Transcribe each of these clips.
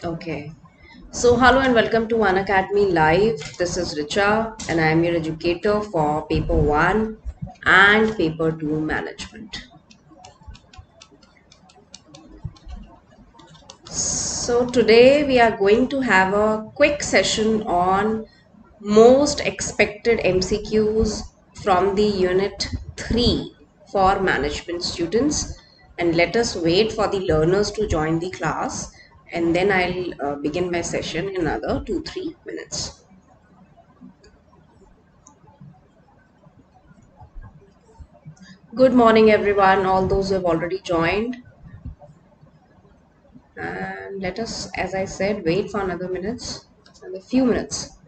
Okay. So, hello and welcome to Unacademy Live. This is Richa, and I am your educator for Paper 1 and Paper 2 Management. So, today we are going to have a quick session on most expected MCQs from the Unit 3 for management students. And let us wait for the learners to join the class, and then I'll begin my session in another 2-3 minutes. Good morning, everyone, all those who have already joined. And let us, as I said, wait for another few minutes.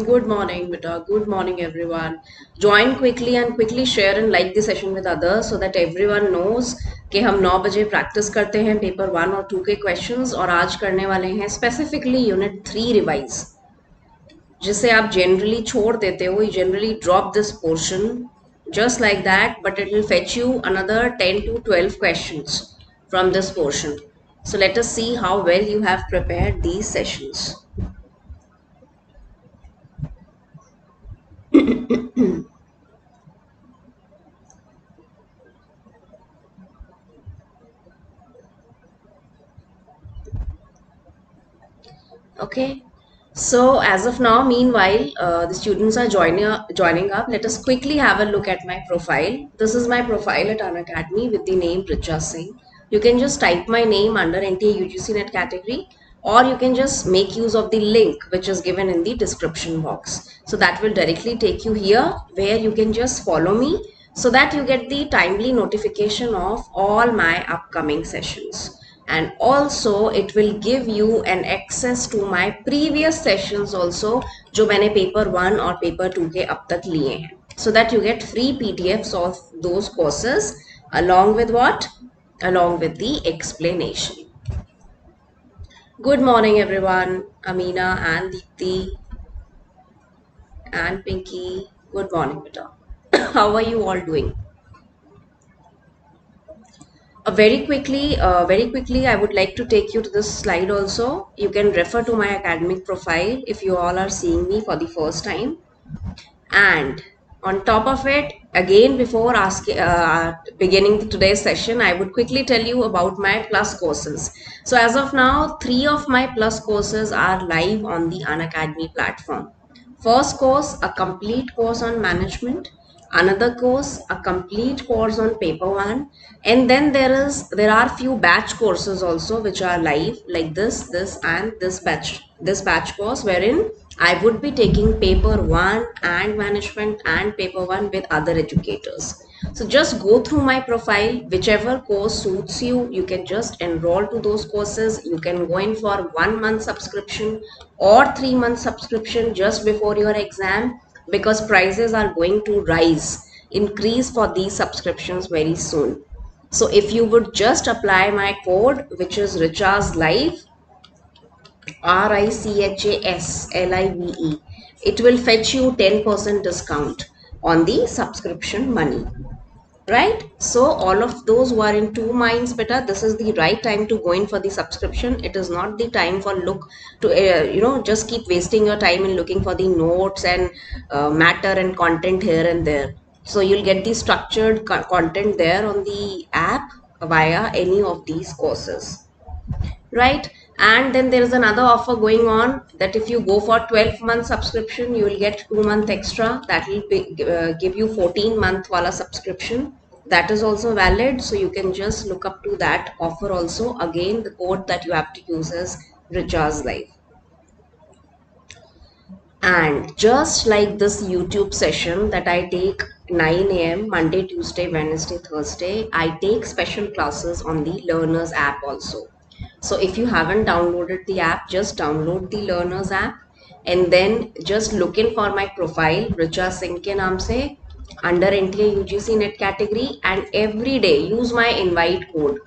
Good morning, beta. Good morning, everyone. Join quickly and quickly share and like the session with others so that everyone knows कि हम 9 बजे practice करते हैं paper 1 और 2 के questions और आज करने वाले हैं स्पेसिफिकली यूनिट 3 रिवाइज जिसे आप जनरली छोड़ देते हो. You generally drop this portion just like that, but it will fetch you another 10 to 12 questions from this portion. So let us see how well you have prepared these sessions. Okay. So as of now, meanwhile, the students are joining up. Let us quickly have a look at my profile. This is my profile at Unacademy with the name Richa Singh. You can just type my name under NTA UGC NET category, or you can just make use of the link which is given in the description box. So that will directly take you here where you can just follow me so that you get the timely notification of all my upcoming sessions. And also it will give you an access to my previous sessions also जो मैंने paper 1 और paper 2 के अब तक लिए हैं, so that you get free PDFs of those courses along with what? Along with the explanation. Good morning everyone, Amina and Deepti and Pinky. Good morning, beta. How are you all doing? Very quickly, I would like to take you to this slide also. You can refer to my academic profile if you all are seeing me for the first time. And on top of it, again, before beginning today's session, I would quickly tell you about my plus courses. So as of now, 3 of my plus courses are live on the Unacademy platform. First course, a complete course on management. Another course, a complete course on paper 1, and then there are few batch courses also which are live, like this and this batch course, wherein I would be taking paper 1 and management and paper 1 with other educators. So just go through my profile, whichever course suits you, you can just enroll to those courses. You can go in for 1 month subscription or 3 month subscription just before your exam, because prices are going to increase for these subscriptions very soon. So if you would just apply my code, which is Richa's Live, RICHASLIVE, it will fetch you 10% discount on the subscription money. Right? So all of those who are in two minds, beta, this is the right time to go in for the subscription. It is not the time for just keep wasting your time in looking for the notes and matter and content here and there. So you'll get the structured content there on the app via any of these courses, right? And then there is another offer going on that if you go for 12-month subscription, you will get 2 months extra. That will give you 14-month wala subscription. That is also valid. So you can just look up to that offer also. Again, the code that you have to use is Richa's Live. And just like this YouTube session that I take 9 a.m. Monday, Tuesday, Wednesday, Thursday, I take special classes on the Learners app also. So if you haven't downloaded the app, just download the Learners app and then just look in for my profile, Richa Singh ke naam se, under NTA UGC NET category, and every day use my invite code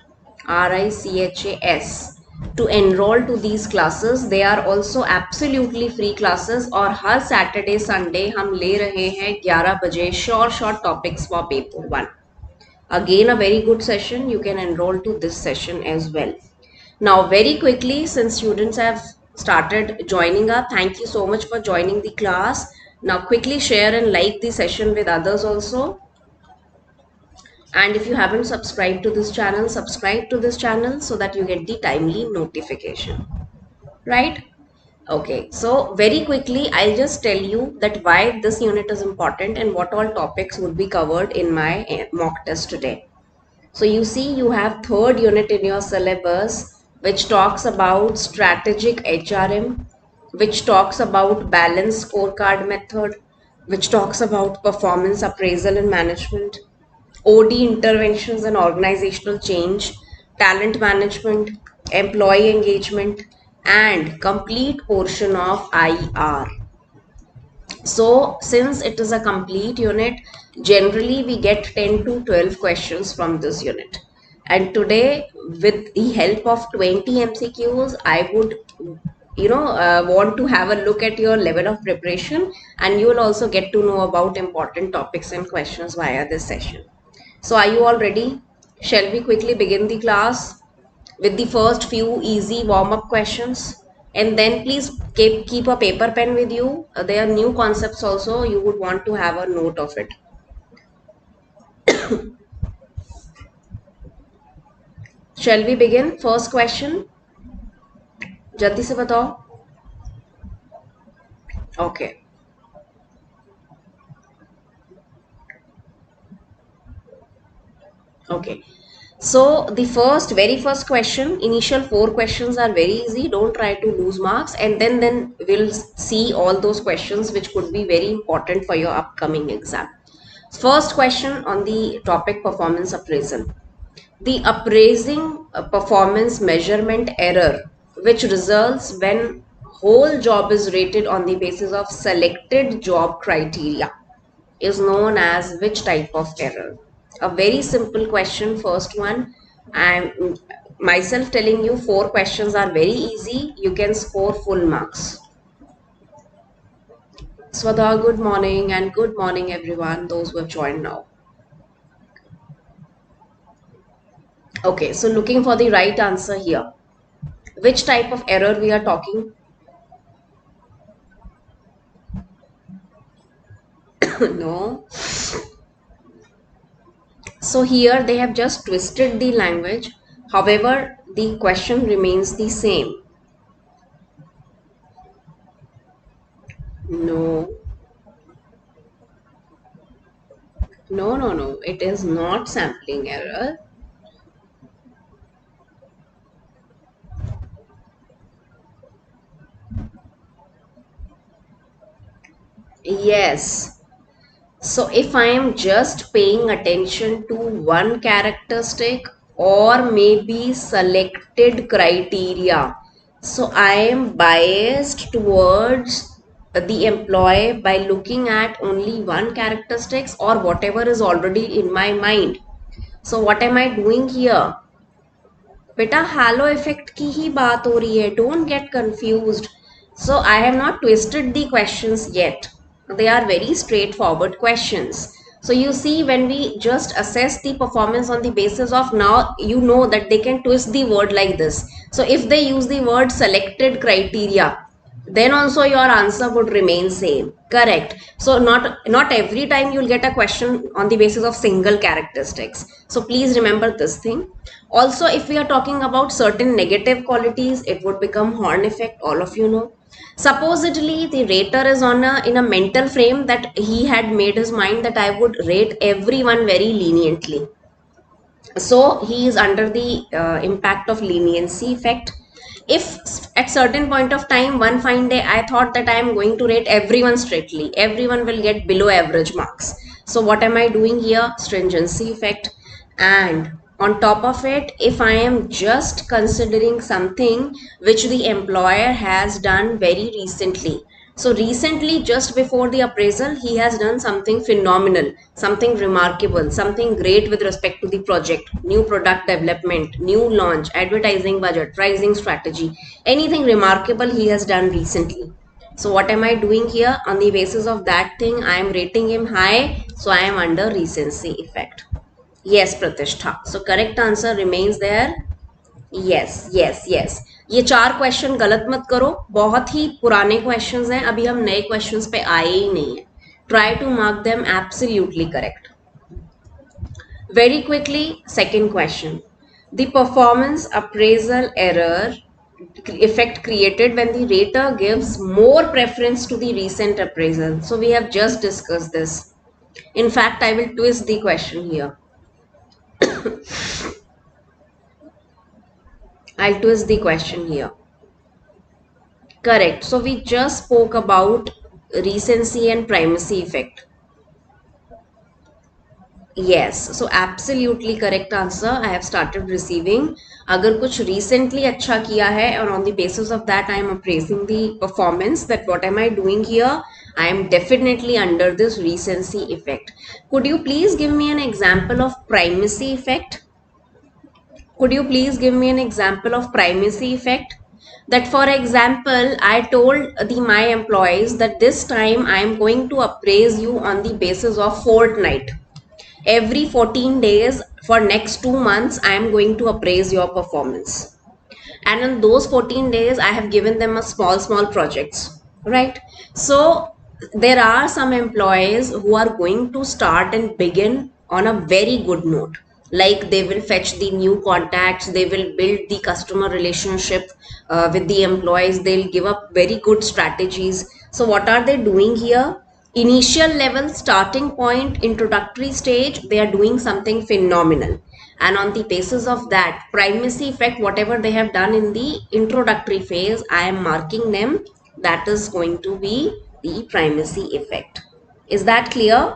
RICHAS to enroll to these classes. They are also absolutely free classes और हर Saturday Sunday हम ले रहे हैं 11 बजे short topics for paper 1. Again a very good session. You can enroll to this session as well. Now very quickly, since students have started joining up, thank you so much for joining the class. Now quickly share and like the session with others also. And if you haven't subscribed to this channel, subscribe to this channel so that you get the timely notification. Right? Okay, so very quickly, I'll just tell you that why this unit is important and what all topics would be covered in my mock test today. So you see, you have third unit in your syllabus, which talks about strategic HRM, which talks about balanced scorecard method, which talks about performance appraisal and management, OD interventions and organizational change, talent management, employee engagement, and complete portion of IR. So since it is a complete unit, generally we get 10 to 12 questions from this unit. And today, with the help of 20 MCQs, I would want to have a look at your level of preparation, and you will also get to know about important topics and questions via this session. So are you all ready? Shall we quickly begin the class with the first few easy warm-up questions? And then please keep a paper pen with you. There are new concepts also. You would want to have a note of it. Shall we begin? First question. जल्दी से बताओ. Okay. Okay. So the very first question, initial 4 questions are very easy. Don't try to lose marks, and then we'll see all those questions which could be very important for your upcoming exam. First question on the topic performance appraisal. The appraising performance measurement error which results when whole job is rated on the basis of selected job criteria is known as which type of error? A very simple question, first one. I'm myself telling you 4 questions are very easy. You can score full marks. Swada, good morning, and good morning everyone, those who have joined now. Okay, so looking for the right answer here. Which type of error we are talking? No. So here they have just twisted the language. However, the question remains the same. No. No. It is not sampling error. Yes. So if I am just paying attention to one characteristic or maybe selected criteria, so I am biased towards the employee by looking at only one characteristics or whatever is already in my mind. So what am I doing here? बेटा halo effect की ही बात हो रही है. Don't get confused. So I have not twisted the questions yet. They are very straightforward questions. So you see, when we just assess the performance on the basis of, now you know that they can twist the word like this. So if they use the word selected criteria, then also your answer would remain same. Correct. So not every time you'll get a question on the basis of single characteristics. So please remember this thing. Also, if we are talking about certain negative qualities, it would become horn effect. All of you know. Supposedly, the rater is in a mental frame that he had made his mind that I would rate everyone very leniently. So he is under the impact of leniency effect. If at certain point of time, one fine day, I thought that I am going to rate everyone strictly, everyone will get below average marks. So what am I doing here? Stringency effect. And on top of it, if I am just considering something which the employer has done very recently, So recently, just before the appraisal, he has done something phenomenal, something remarkable, something great with respect to the project, new product development, new launch, advertising budget, pricing strategy, anything remarkable he has done recently. So what am I doing here? On the basis of that thing, I am rating him high, so I am under recency effect. Yes, Pratishtha. So correct answer remains there. Yes yes yes, ये 4 question गलत मत करो, बहुत ही पुराने questions हैं, अभी हम नए क्वेश्चंस पे आए ही नहीं है. Try to mark them absolutely correct. Very quickly, second question. The performance appraisal error effect created when the rater gives more preference to the recent appraisal. So we have just discussed this. In fact, I will twist the question here. I'll twist the question here. Correct. So we just spoke about recency and primacy effect. Yes. So absolutely correct answer. I have started receiving. अगर कुछ recently अच्छा किया है और on the basis of that I am appraising the performance, that what am I doing here? I am definitely under this recency effect. Could you please give me an example of primacy effect? Could you please give me an example of primacy effect? That for example, I told my employees that this time I am going to appraise you on the basis of fortnight. Every 14 days for next 2 months, I am going to appraise your performance. And in those 14 days, I have given them a small projects, right? So there are some employees who are going to start and begin on a very good note. Like they will fetch the new contacts, they will build the customer relationship with the employees, they'll give up very good strategies. So what are they doing here? Initial level, starting point, introductory stage, they are doing something phenomenal. And on the basis of that, primacy effect, whatever they have done in the introductory phase, I am marking them. That is going to be the primacy effect. Is that clear?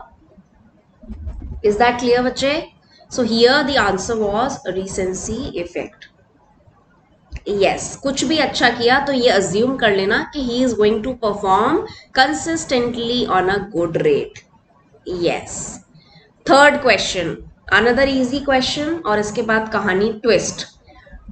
Is that clear, bache? So here the answer was recency effect. Yes, कुछ भी अच्छा किया तो ये assume कर लेना कि he is going to perform consistently on a good rate. Yes. Third question, another easy question और इसके बाद कहानी twist.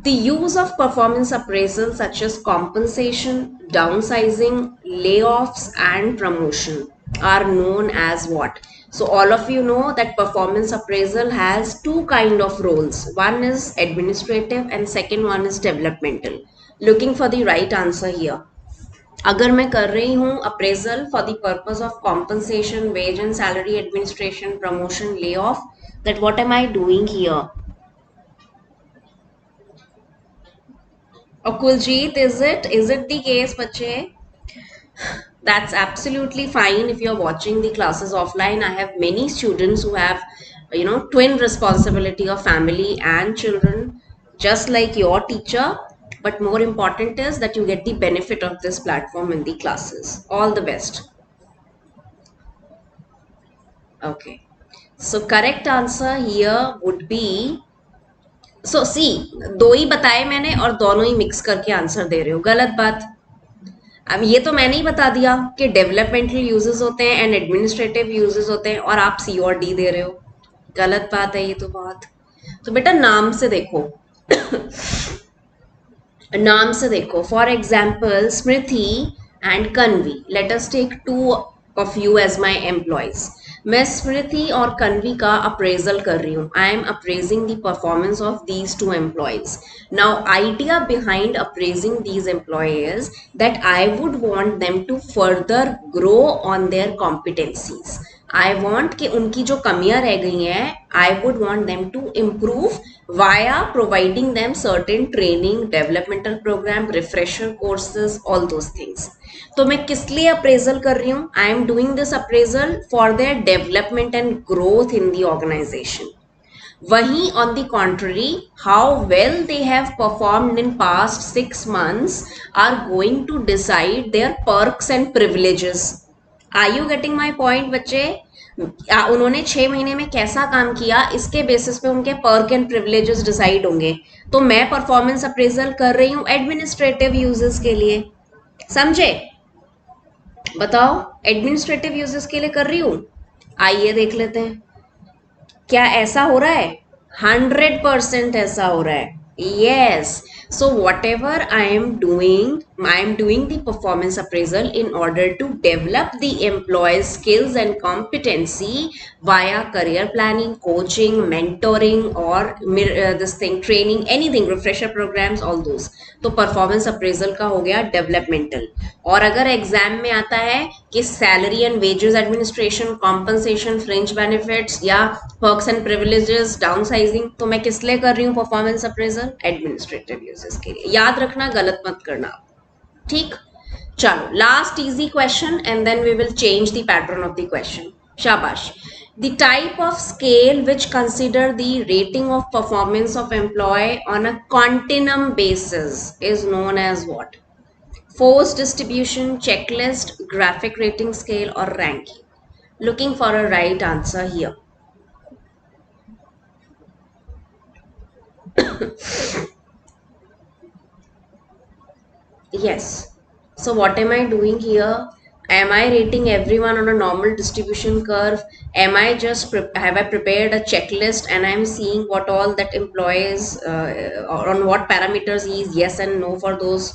The use of performance appraisal such as compensation, downsizing, layoffs and promotion are known as what? So all of you know that performance appraisal has 2 kind of roles. One is administrative and second one is developmental. Looking for the right answer here. अगर मैं कर रही हूँ appraisal for the purpose of compensation, wage and salary administration, promotion, layoff, that what am I doing here? Akuljeet, is it the case, bache? That's absolutely fine if you're watching the classes offline. I have many students who have, twin responsibility of family and children, just like your teacher. But more important is that you get the benefit of this platform in the classes. All the best. Okay. So correct answer here would be, so see, 2 ही बताए मैंने और दोनों ही mix करके answer दे रहे हो, गलत बात. अब ये तो मैंने ही बता दिया कि डेवलपमेंटल यूजेस होते हैं एंड एडमिनिस्ट्रेटिव यूजेस होते हैं और आप सी और डी दे रहे हो, गलत बात है ये तो बहुत. तो बेटा नाम से देखो. नाम से देखो. For example Smriti and Kanvi, let us take 2 of you as my employees. मैं स्मृति और कन्वी का अप्रेजल कर रही हूँ. I am appraising the performance of these 2 employees. Now idea behind appraising these employees that I would want them to further grow on their competencies. I want कि उनकी जो कमियां रह गई हैं, I would want them to improve via providing them certain training, developmental programme, refresher courses, all those things. तो मैं किस लिए अप्रेजल कर रही हूँ? I am doing this appraisal for their development and growth in the organisation. वहीं on the contrary, how well they have performed in past 6 months are going to decide their perks and privileges. Are you getting my point बच्चे? उन्होंने 6 महीने में कैसा काम किया, इसके basis पे उनके पर्क एंड प्रिविलेजेस डिसाइड होंगे. तो मैं परफॉर्मेंस अप्रेजल कर रही हूँ एडमिनिस्ट्रेटिव यूजेस के लिए. समझे? बताओ, एडमिनिस्ट्रेटिव यूजेस के लिए कर रही हूं? आइए देख लेते हैं क्या ऐसा हो रहा है। 100% ऐसा हो रहा है। Yes. So whatever I am doing the performance appraisal in order to develop the employee's skills and competency via career planning, coaching, mentoring, or this thing, training, anything, refresher programs, all those. तो performance appraisal का हो गया developmental. और अगर exam में आता है कि salary and wages administration, compensation, fringe benefits या perks and privileges, downsizing, तो मैं किस लिए कर रही हूँ परफॉर्मेंस अप्रेजल? एडमिनिस्ट्रेटिव यूजेस के लिए। याद रखना, गलत मत करना। ठीक, चलो last easy question and then we will change the pattern of the question. शाबाश। The type of scale which consider the rating of performance of employee on a continuum basis is known as what? Force distribution, checklist, graphic rating scale, or ranking? Looking for a right answer here. Yes. So what am I doing here? Am I rating everyone on a normal distribution curve? Am I just have I prepared a checklist and I'm seeing what all that employees or on what parameters he is yes and no for those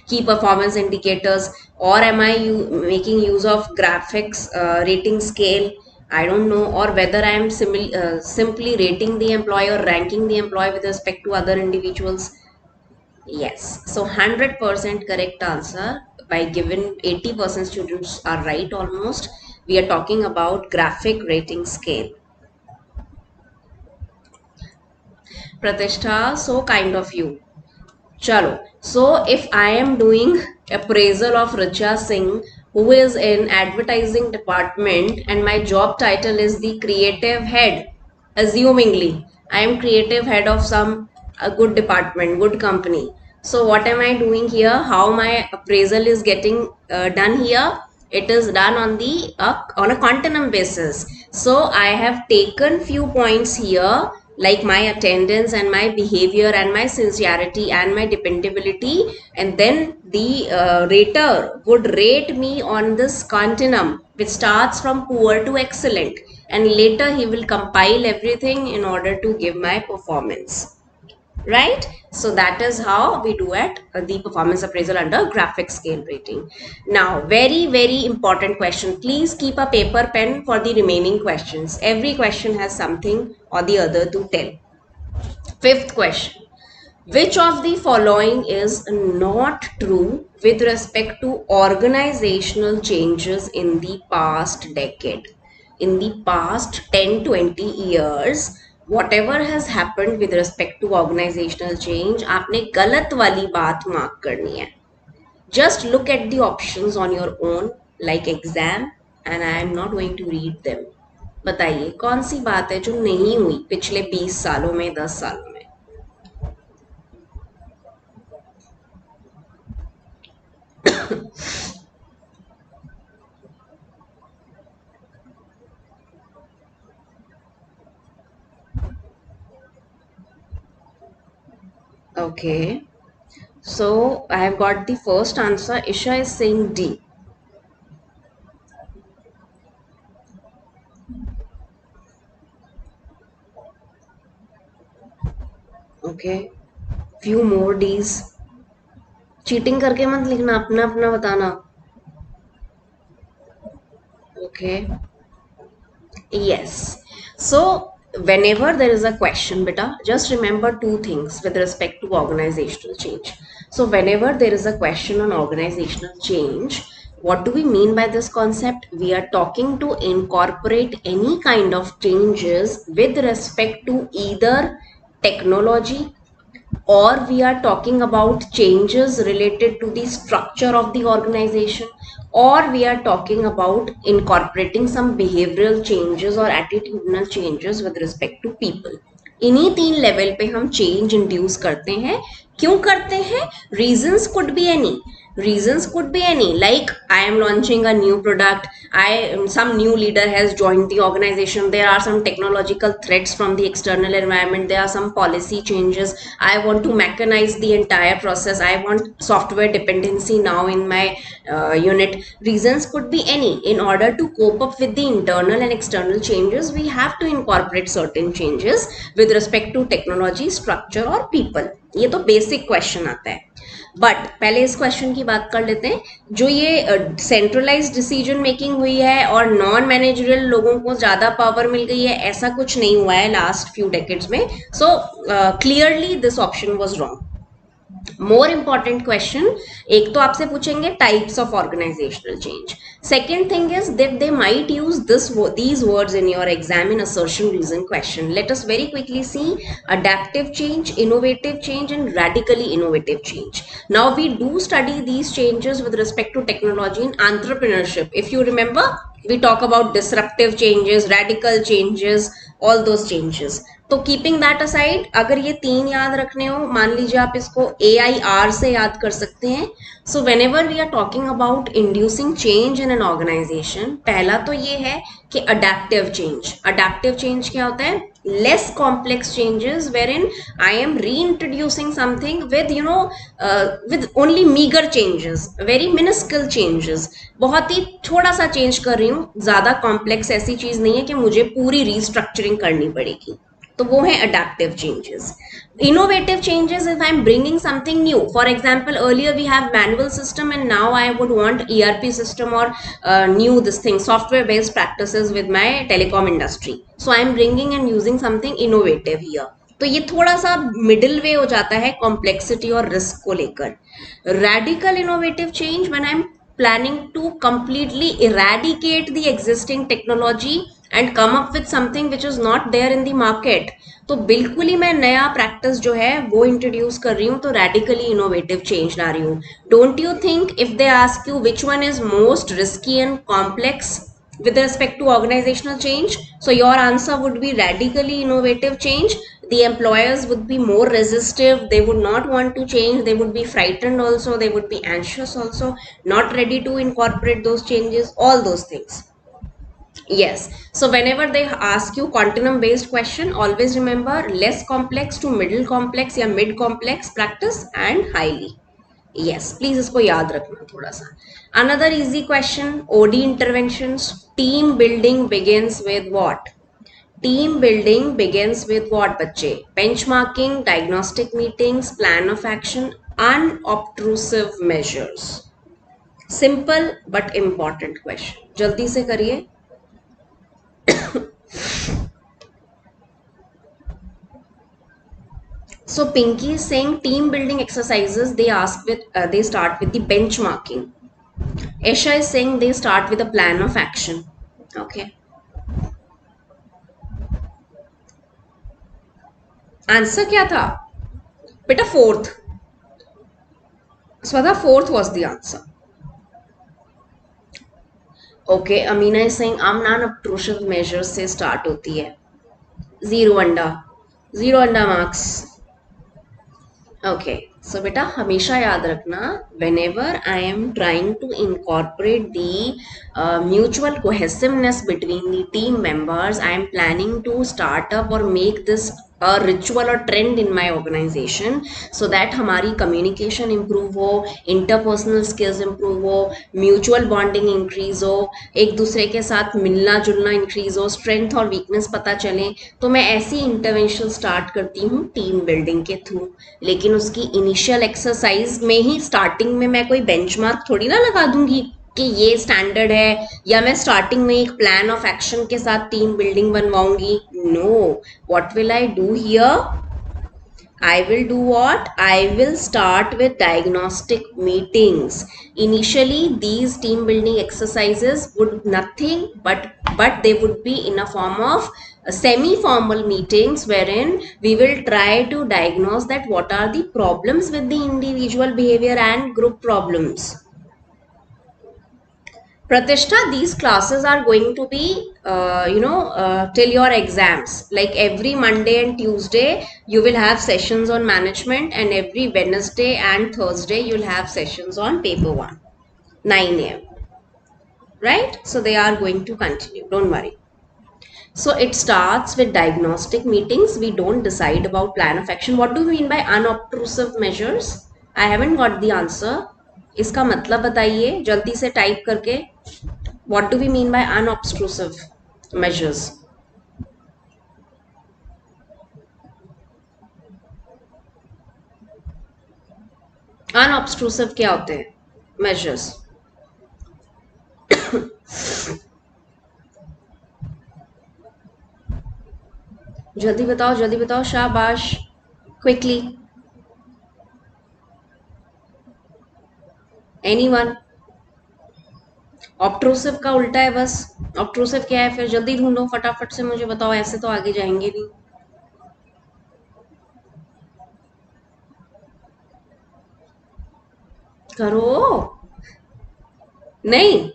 key performance indicators, or am I making use of graphics rating scale? I don't know, or whether I am simply rating the employee or ranking the employee with respect to other individuals. Yes, so 100% correct answer by given 80% students are right almost. We are talking about graphic rating scale. Pratishtha, so kind of you. Chalo. So if I am doing appraisal of Richa Singh, who is in advertising department, and my job title is the creative head, assumingly I am creative head of some a good department, good company. So what am I doing here? How my appraisal is getting done here? It is done on the on a continuum basis. So I have taken few points here like my attendance and my behavior and my sincerity and my dependability, and then the rater would rate me on this continuum which starts from poor to excellent, and later he will compile everything in order to give my performance. Right? So that is how we do at the performance appraisal under graphic scale rating. Now, very, very important question. Please keep a paper pen for the remaining questions. Every question has something or the other to tell. Fifth question. Which of the following is not true with respect to organizational changes in the past decade? In the past 10-20 years, whatever has happened with respect to organizational change, आपने गलत वाली बात mark करनी है. Just look at the options on your own like exam, and I am not going to read them. बताइए कौन सी बात है जो नहीं हुई पिछले 20 सालों में, 10 सालों में? Okay, so I have got the first answer. Isha is saying D. Okay, few more D's. Cheating करके मत लिखना, अपना अपना बताना. Okay. Yes. So whenever there is a question, beta, just remember two things with respect to organizational change. So whenever there is a question on organizational change, what do we mean by this concept? We are talking to incorporate any kind of changes with respect to either technology, or we are talking about changes related to the structure of the organization, or we are talking about incorporating some behavioral changes or attitudinal changes with respect to people. इन्हीं 3 level पे हम change induce करते हैं. क्यों करते हैं? Reasons could be any. Reasons could be any, like I am launching a new product, some new leader has joined the organization, there are some technological threats from the external environment, there are some policy changes, I want to mechanize the entire process, I want software dependency now in my unit. Reasons could be any. In order to cope up with the internal and external changes, we have to incorporate certain changes with respect to technology, structure और people. ये तो basic question आता है. But पहले इस question की बात कर लेते हैं. जो ये सेंट्रलाइज डिसीजन मेकिंग हुई है और नॉन मैनेजरियल लोगों को ज्यादा पावर मिल गई है, ऐसा कुछ नहीं हुआ है लास्ट फ्यू डेकेड्स में. So clearly this option was wrong. More important question, एक तो आपसे पूछेंगे types of organizational change. Second thing is that they might use these words in your exam in assertion reason question. Let us very quickly see adaptive change, innovative change and radically innovative change. Now we do study these changes with respect to technology and entrepreneurship. If you remember, we talk about disruptive changes, radical changes, all those changes. तो keeping that aside, अगर ये तीन याद रखने हो, मान लीजिए आप इसको AIR से याद कर सकते हैं. So whenever we are talking about inducing change in an organization, पहला तो ये है कि अडेप्टिव चेंज. अडेप्टिव चेंज क्या होता है? Less complex changes where in I am reintroducing something with with only meager changes, very minuscule changes. बहुत ही थोड़ा सा चेंज कर रही हूँ, ज्यादा कॉम्प्लेक्स ऐसी चीज नहीं है कि मुझे पूरी रीस्ट्रक्चरिंग करनी पड़ेगी. तो वो है adaptive changes. Innovative changes if I'm bringing something new. For example, earlier we have manual system and now I would want ERP system or new this thing, software based practices with my telecom industry. So I'm bringing and using something innovative here. तो ये थोड़ा सा middle way हो जाता है complexity और risk को लेकर. Radical innovative change when I am planning to completely eradicate the existing technology and come up with something which is not there in the market. तो बिल्कुल ही मैं नया प्रैक्टिस जो है वो इंट्रोड्यूस कर रही हूँ, तो रेडिकली इनोवेटिव चेंज ला रही हूँ. Don't you think if they ask you which one is most risky and complex with respect to organizational change, so your answer would be radically innovative change. The employers would be more resistive, they would not want to change, they would be frightened also, they would be anxious also, not ready to incorporate those changes, all those things. Yes, so whenever they ask you continuum based question, always remember less complex to middle complex या mid complex practice and highly. Yes, please इसको याद रखना थोड़ा सा. Another easy question, OD interventions. Team building begins with what? Team building begins with what बच्चे? Benchmarking, diagnostic meetings, plan of action, unobtrusive measures. Simple but important question. जल्दी से करिए. So Pinky is saying team building exercises they start with the benchmarking. Esha is saying they start with a plan of action. Okay. Answer क्या था? बेटा fourth. Swada, fourth was the answer. Okay, Amina is saying non-obtrusive measures से start होती है. Zero अंडा marks. Okay, so beta हमेशा याद रखना, whenever I am trying to incorporate the mutual cohesiveness between the team members, I am planning to start up or make this a ritual or trend in my organization so that हमारी communication improve हो, interpersonal skills improve हो, mutual bonding increase हो, एक दूसरे के साथ मिलना जुलना increase हो, strength और weakness पता चले. तो मैं ऐसी intervention start करती हूँ team building के थ्रू. लेकिन उसकी initial exercise में ही starting में मैं कोई benchmark थोड़ी ना लगा दूंगी कि ये स्टैंडर्ड है, या मैं स्टार्टिंग में एक प्लान ऑफ एक्शन के साथ टीम बिल्डिंग बनवाऊंगी. No, what will I do here? I will do what? I will start with diagnostic meetings. Initially, these team building exercises would nothing but they would be in a form of semi-formal meetings wherein we will try to diagnose that what are the problems with the individual behavior and group problems. Pratishta, these classes are going to be, till your exams. Like every Monday and Tuesday, you will have sessions on management, and every Wednesday and Thursday, you'll have sessions on paper 1, 9 a.m. Right? So they are going to continue. Don't worry. So it starts with diagnostic meetings. We don't decide about plan of action. What do you mean by unobtrusive measures? I haven't got the answer. इसका मतलब बताइए जल्दी से type करके. What do we mean by unobtrusive measures? Unobtrusive क्या होते हैं? Measures. जल्दी बताओ शाबाश. Quickly. Anyone? ऑब्ट्रूसिव का उल्टा है बस. ऑब्ट्रूसिव क्या है फिर? जल्दी ढूंढो फटाफट से मुझे बताओ, ऐसे तो आगे जाएंगे नहीं. करो. नहीं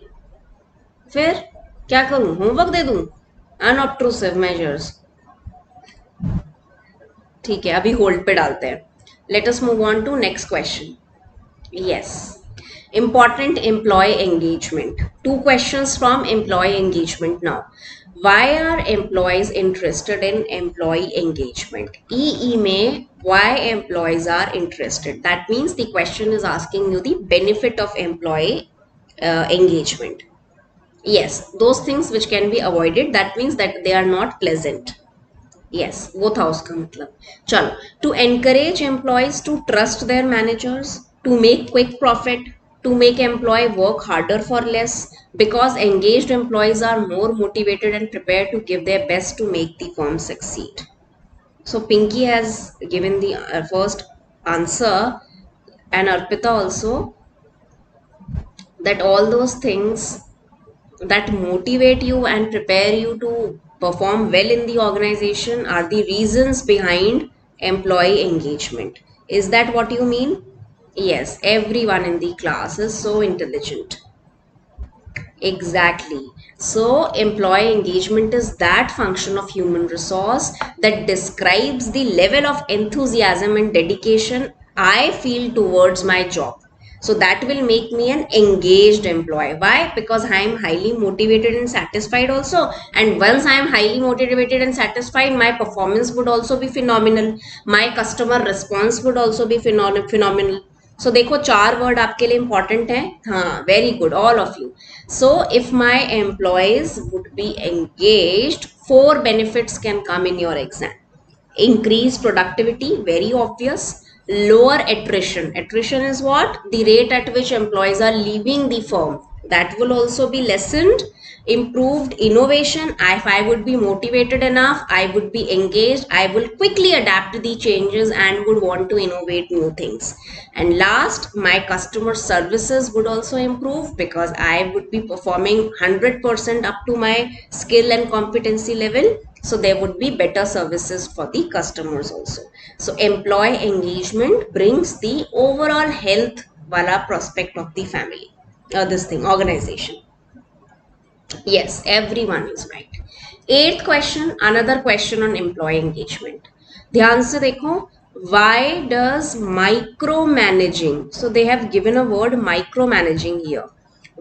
फिर क्या करूं? होमवर्क दे दूं? Unobtrusive measures. ठीक है, अभी होल्ड पे डालते हैं. Let us move on to next question. Yes, important employee engagement. Two questions from employee engagement now. Why are employees interested in employee engagement? EE में why employees are interested. That means the question is asking you the benefit of employee engagement. Yes, those things which can be avoided. That means that they are not pleasant. Yes, वो था उसका मतलब. चलो, to encourage employees to trust their managers, to make quick profit, to make employee work harder for less, because engaged employees are more motivated and prepared to give their best to make the firm succeed. So Pinky has given the first answer, and Arpita also, that all those things that motivate you and prepare you to perform well in the organization are the reasons behind employee engagement. Is that what you mean? Yes, everyone in the class is so intelligent. Exactly. So, employee engagement is that function of human resource that describes the level of enthusiasm and dedication I feel towards my job. So, that will make me an engaged employee. Why? Because I am highly motivated and satisfied also. And once I am highly motivated and satisfied, my performance would also be phenomenal. My customer response would also be phenomenal. सो देखो, 4 word आपके लिए important है. हाँ, very good all of you. So if my employees would be engaged, 4 benefits can come in your exam. Increase productivity, very obvious. Lower attrition. Attrition is what? The rate at which employees are leaving the firm. That will also be lessened. Improved innovation. If I would be motivated enough, I would be engaged, I will quickly adapt to the changes and would want to innovate new things. And last, my customer services would also improve because I would be performing 100% up to my skill and competency level. So there would be better services for the customers also. So employee engagement brings the overall health wala prospect of the family, this thing, organization. Yes, everyone is right. 8th question, another question on employee engagement. ध्यान से देखो, why does micromanaging, so they have given a word micromanaging here.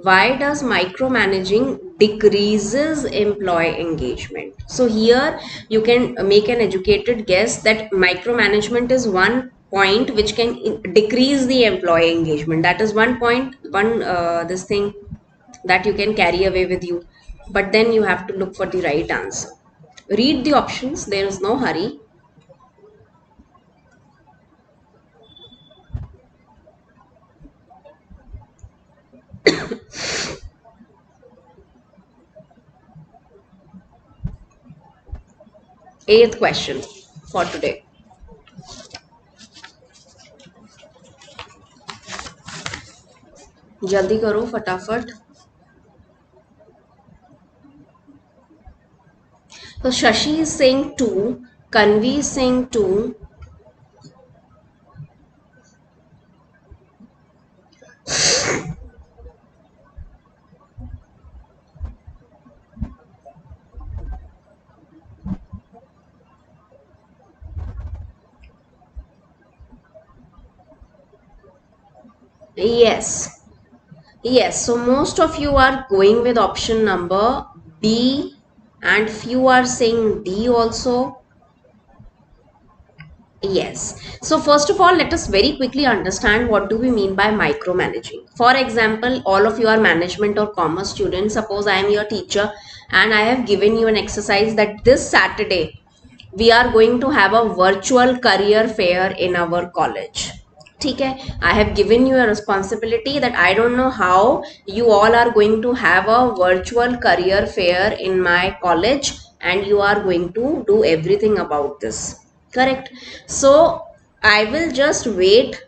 Why does micromanaging decreases employee engagement? So here you can make an educated guess that micromanagement is one point which can decrease the employee engagement. That is one point, this thing that you can carry away with you, but then you have to look for the right answer. Read the options, there is no hurry. Eighth question for today. जल्दी करो फटाफट. So Shashi is saying 2, Kanvi is saying 2. Yes. Yes. So most of you are going with option number B, and few are saying D also. Yes. So first of all, let us very quickly understand what do we mean by micromanaging. For example, all of you are management or commerce students. Suppose I am your teacher and I have given you an exercise that this Saturday we are going to have a virtual career fair in our college. ठीक है, I have given you a responsibility that I don't know how you all are going to have a virtual career fair in my college and you are going to do everything about this. Correct. So I will just wait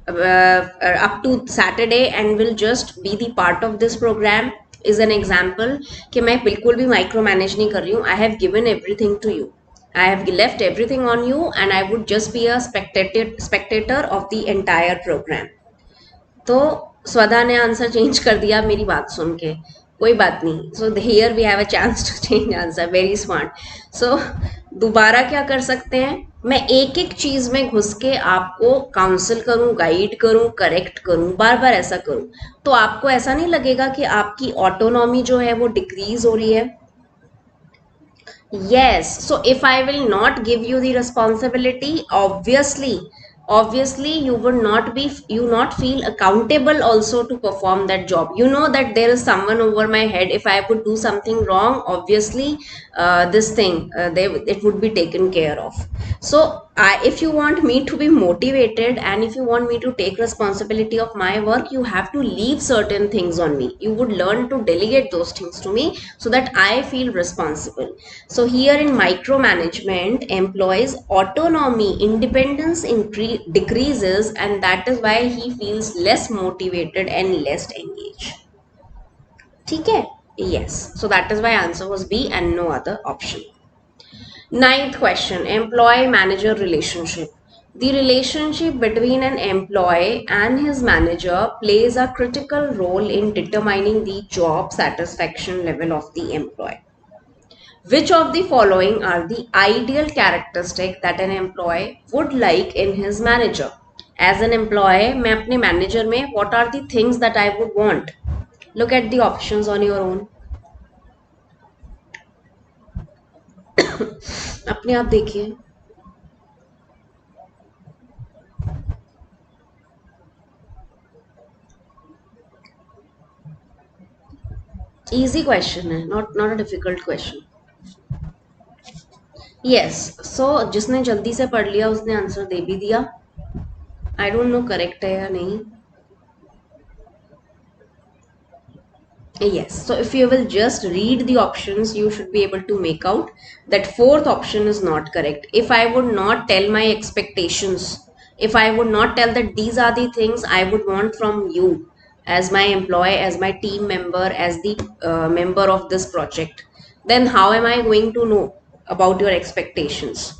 up to Saturday and will just be the part of this program. Is an example कि मैं बिल्कुल भी micro manage नहीं कर रही हूँ. I have given everything to you. I have left everything on you and I would just be a spectator of the entire program. तो स्वदा ने आंसर चेंज कर दिया मेरी बात सुन के. कोई बात नहीं. So here we have a chance to change answer. Very smart. So दोबारा क्या कर सकते हैं, मैं एक एक चीज में घुस के आपको काउंसिल करूं, गाइड करूं, करेक्ट करूं, बार बार ऐसा करूं, तो आपको ऐसा नहीं लगेगा कि आपकी ऑटोनॉमी जो है वो डिक्रीज हो रही है. Yes. So if I will not give you the responsibility, obviously you not feel accountable also to perform that job. You know that there is someone over my head. If I would do something wrong, obviously this thing it would be taken care of. So if you want me to be motivated and if you want me to take responsibility of my work, you have to leave certain things on me. You would learn to delegate those things to me so that I feel responsible. So here in micromanagement, employees autonomy, independence decreases, and that is why he feels less motivated and less engaged. ठीक है? Yes. So that is why answer was B and no other option. Ninth question, employee-manager relationship. The relationship between an employee and his manager plays a critical role in determining the job satisfaction level of the employee. Which of the following are the ideal characteristic that an employee would like in his manager? As an employee, मैं अपने manager में what are the things that I would want? Look at the options on your own. अपने आप देखिए. Easy question है, not a difficult question. Yes. So जिसने जल्दी से पढ़ लिया उसने आंसर दे भी दिया. I don't know करेक्ट है या नहीं. Yes. So if you will just read the options, you should be able to make out that fourth option is not correct. If I would not tell my expectations, if I would not tell that these are the things I would want from you as my employee, as my team member, as the member of this project, then how am I going to know about your expectations?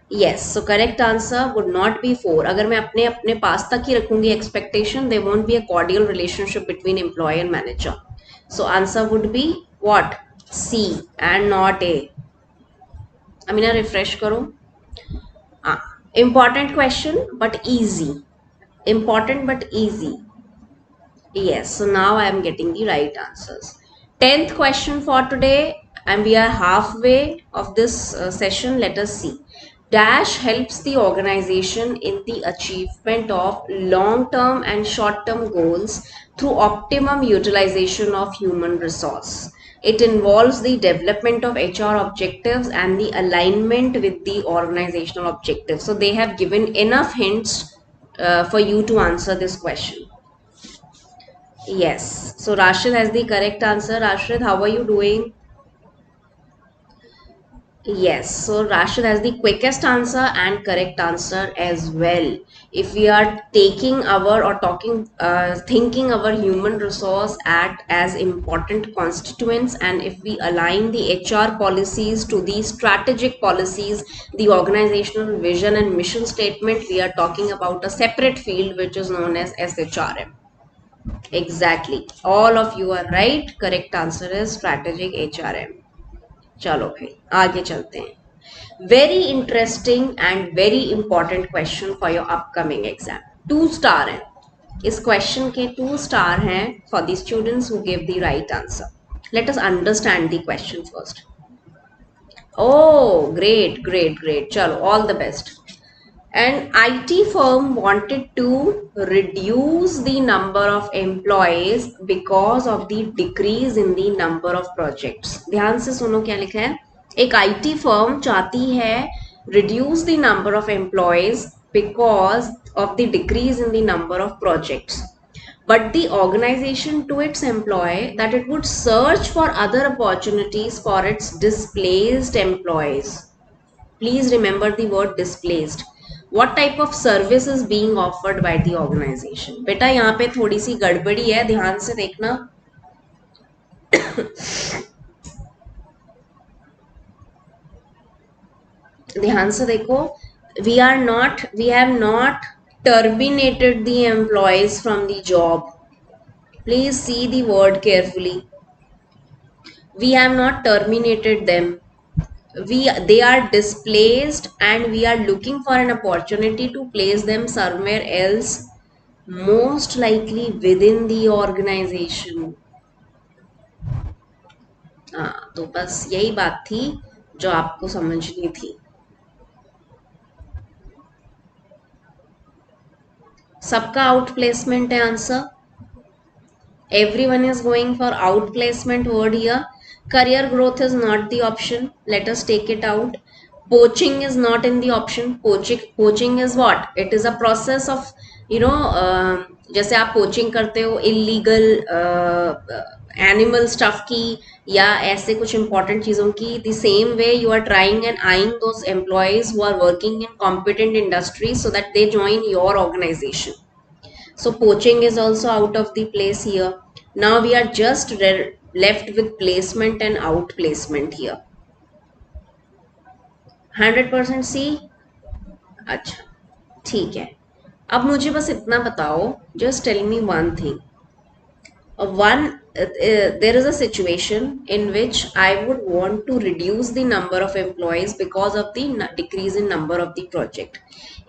Yes, so correct answer would not be 4. अगर मैं अपने अपने पास तक ही रखूंगी expectation, there won't be a cordial relationship between employee and manager. So answer would be what? C and not A. Amina, refresh करो. Important question but easy. Important but easy. Yes, so now I am getting the right answers. 10th question for today, and we are halfway of this session. Let us see. Dash helps the organization in the achievement of long-term and short-term goals through optimum utilization of human resource. It involves the development of HR objectives and the alignment with the organizational objectives. So they have given enough hints for you to answer this question. Yes. So Rashid has the correct answer. Rashid, how are you doing? Yes. So Rashid has the quickest answer and correct answer as well. If we are taking our or talking, thinking our human resource at as important constituents, and if we align the HR policies to the strategic policies, the organizational vision and mission statement, we are talking about a separate field which is known as SHRM. Exactly. All of you are right. Correct answer is strategic HRM. चलो भाई आगे चलते हैं. Very interesting and very important question for your upcoming exam. 2 star है. इस question के 2 star हैं for the students who give the right answer. Let us understand the question first. Oh, great, great, great. Chalo, all the best. An IT firm wanted to reduce the number of employees because of the decrease in the number of projects. ध्यान से सुनो क्या लिखा है. एक IT firm चाहती है reduce the number of employees because of the decrease in the number of projects. But the organization to its employee that it would search for other opportunities for its displaced employees. Please remember the word displaced. What type of service is being offered by the organization? बेटा यहाँ पे थोड़ी सी गड़बड़ी है, ध्यान से देखना. ध्यान से देखो. We have not terminated the employees from the job. Please see the word carefully. We have not terminated them. They are displaced and we are looking for an opportunity to place them somewhere else, most likely within the organization. तो बस यही बात थी जो आपको समझनी थी. सबका आउट प्लेसमेंट है answer. Everyone is going for outplacement word here. Career growth is not the option. Let us take it out. Poaching is not in the option. Poaching is what? It is a process of, जैसे आप poaching करते हो illegal animal stuff की या ऐसे कुछ important चीज़ों की. The same way you are trying and eyeing those employees who are working in competent industries so that they join your organization. So poaching is also out of the place here. Now we are just left with placement and outplacement here. 100% C. अच्छा, ठीक है. अब मुझे बस इतना बताओ. Just tell me one thing. There is a situation in which I would want to reduce the number of employees because of the decrease in number of the project.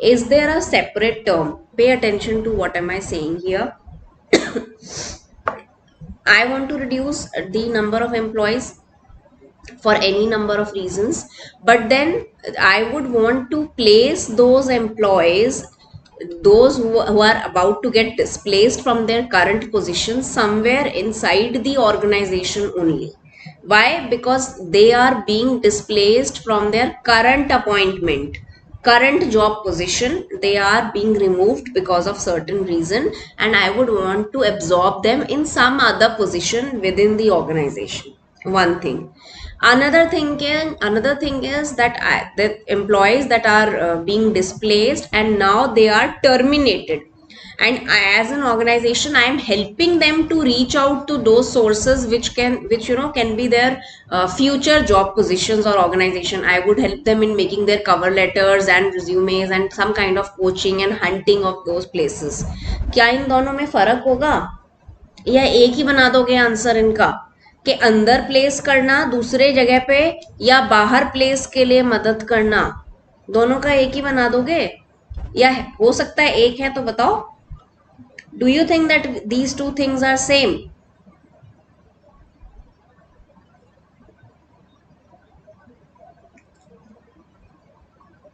Is there a separate term? Pay attention to what am I saying here. I want to reduce the number of employees for any number of reasons, but then I would want to place those employees, those who are about to get displaced from their current position, somewhere inside the organization only. Why? Because they are being displaced from their current appointment, current job position. They are being removed because of certain reason, and I would want to absorb them in some other position within the organization. One thing. Another thing is that the employees that are being displaced and now they are terminated, and as an organization I am helping them to reach out to those sources which can be their future job positions or organization. I would help them in making their cover letters and resumes and some kind of coaching and hunting of those places. क्या इन दोनों में फर्क होगा या एक ही बना दोगे answer इनका कि अंदर प्लेस करना दूसरे जगह पे या बाहर प्लेस के लिए मदद करना? दोनों का एक ही बना दोगे या हो सकता है एक है? तो बताओ. Do you think that these two things are same?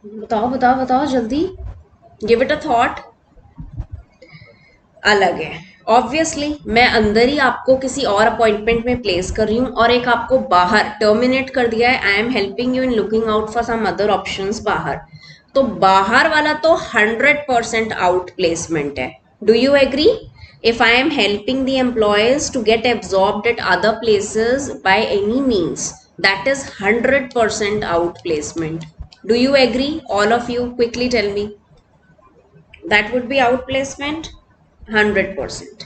बताओ जल्दी. Give it a thought. अलग है. ऑब्वियसली मैं अंदर ही आपको किसी और अपॉइंटमेंट में प्लेस कर रही हूँ और एक आपको बाहर टर्मिनेट कर दिया है. I am helping you in looking out for some other options बाहर. तो बाहर वाला तो 100% आउट प्लेसमेंट है. Do you agree? If I am helping the employees to get absorbed at other places by any means, that is 100% outplacement. Do you agree? All of you, quickly tell me. That would be outplacement? 100%.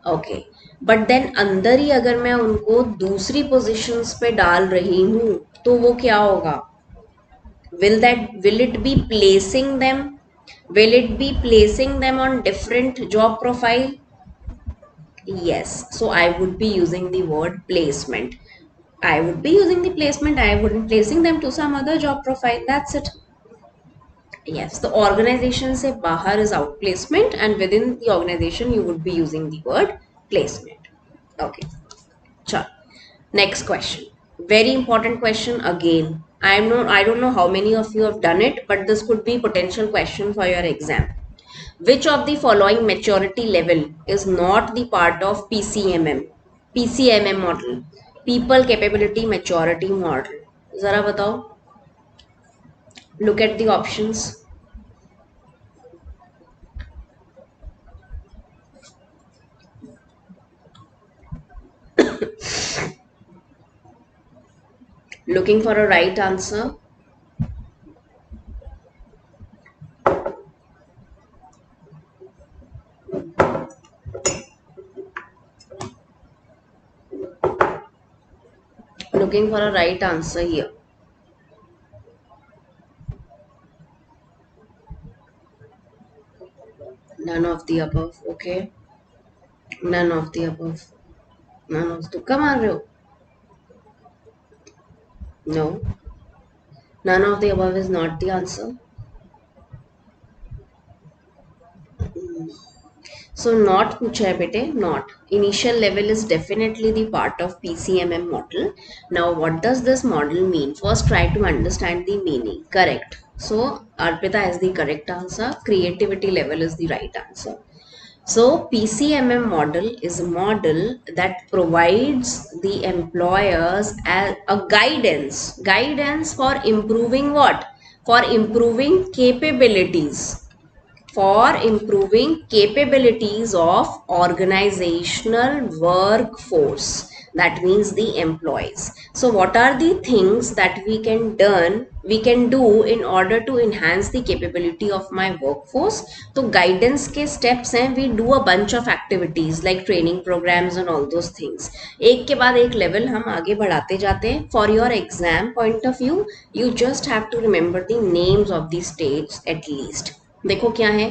Okay. But then अंदर ही अगर मैं उनको दूसरी positions पे डाल रही हूँ तो वो क्या होगा? Will it be placing them? Will it be placing them on different job profile? Yes, so I would be using the word placement. I would be placing them to some other job profile. That's it. Yes, the organization से बाहर is outplacement and within the organization you would be using the word placement. Okay, chal. Next question. Very important question again. I don't know how many of you have done it, but this could be potential question for your exam. Which of the following maturity level is not the part of PCMM? PCMM model. People Capability Maturity Model. जरा बताओ. Look at the options. Looking for a right answer. Looking for a right answer here. None of the above. Okay. None of the above. None of the. Come on, Rio. No. None of the above is not the answer. So not पूछा है बेटे, not. Initial level is definitely the part of PCMM model. Now what does this model mean? First try to understand the meaning. Correct. So Arpita is the correct answer. Creativity level is the right answer. So PCMM model is a model that provides the employers as a guidance for improving what? For improving capabilities, for improving capabilities of organizational workforce, that means the employees. So what are the things that we can do in order to enhance the capability of my workforce? तो guidance के steps हैं, we do a bunch of activities like training programs and all those things. एक के बाद एक level हम आगे बढ़ाते जाते हैं. For your exam point of view, you just have to remember the names of the stages at least. देखो क्या है,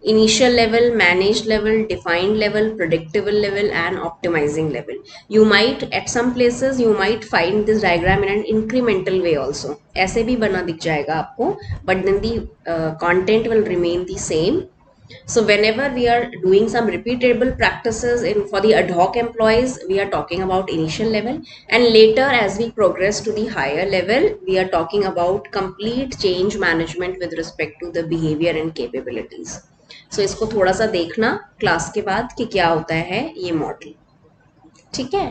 initial level, manage level, defined level, predictable level and optimizing level. You might at some places you might find this diagram in an incremental way also. ऐसे भी बना दिख जाएगा आपको, but then the content will remain the same. So whenever we are doing some repeatable practices in for the ad hoc employees, we are talking about initial level, and later as we progress to the higher level, we are talking about complete change management with respect to the behavior and capabilities. So इसको थोड़ा सा देखना class के बाद कि क्या होता है ये मॉडल. ठीक है.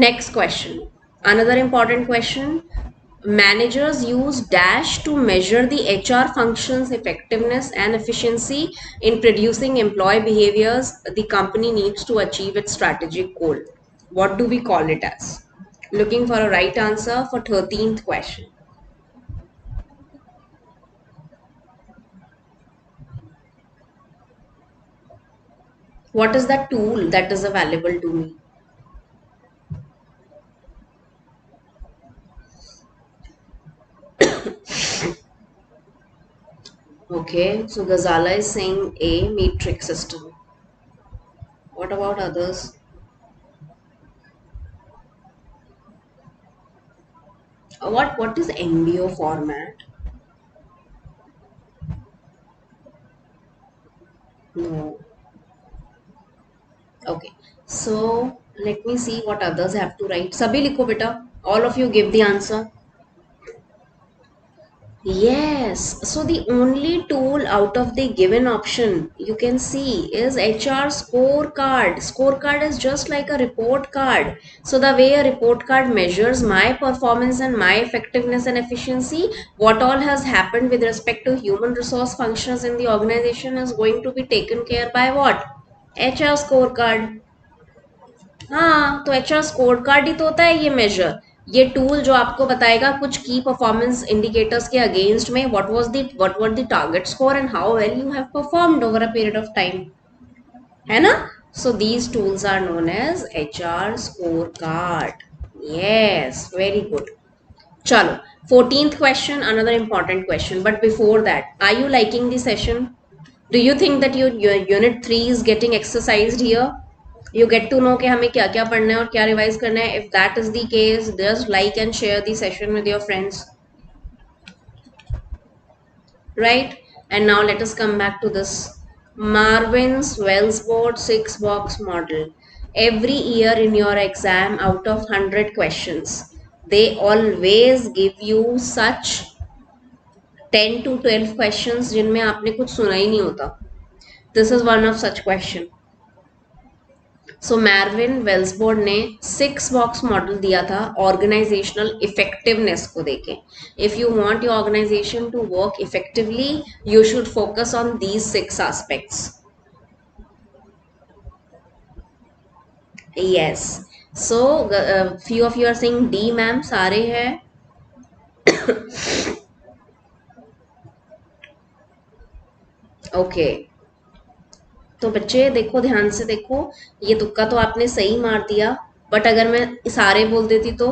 Next question. Another important question. Managers use dash to measure the HR functions effectiveness and efficiency in producing employee behaviors the company needs to achieve its strategic goal. What do we call it as? Looking for a right answer for 13th question. What is that tool that is available to me? Okay, so Ghazala is saying A, matrix system. What about others? What is MBO format? No. Okay. So let me see what others have to write. Sabhi likho beta. All of you give the answer. Yes. So the only tool out of the given option you can see is HR scorecard. Scorecard is just like a report card. So the way a report card measures my performance and my effectiveness and efficiency, what all has happened with respect to human resource functions in the organization is going to be taken care by what? HR scorecard. हाँ, तो HR score card ही तो होता है ये major. ये tool जो आपको बताएगा कुछ की परफॉर्मेंस इंडिकेटर्स के अगेंस्ट में what were the target score and how well you have performed over a period of time, है ना. So these tools are known as HR score card. Yes, very good. चलो, 14th question, another important question, but before that, are you liking the session? Do you think that your unit 3 is getting exercised here? You get to know कि हमें क्या क्या पढ़ना है और क्या revise करना है. If that is the case, just like and share the session with your friends. Right? And now let us come back to this Marvin's Wellsboard 6-box model. Every year in your exam, out of 100 questions, they always give you such 10 to 12 questions जिनमें आपने कुछ सुना ही नहीं होता. This is one of such question. सो मैरविन वेल्सबोर्ड ने 6-बॉक्स model दिया था organisational effectiveness को देके. If you want your organization to work effectively you should focus on these 6 aspects. Yes, so few of you are saying D ma'am, सारे हैं. Okay तो बच्चे देखो, ध्यान से देखो, ये तुक्का तो आपने सही मार दिया, बट अगर मैं सारे बोल देती तो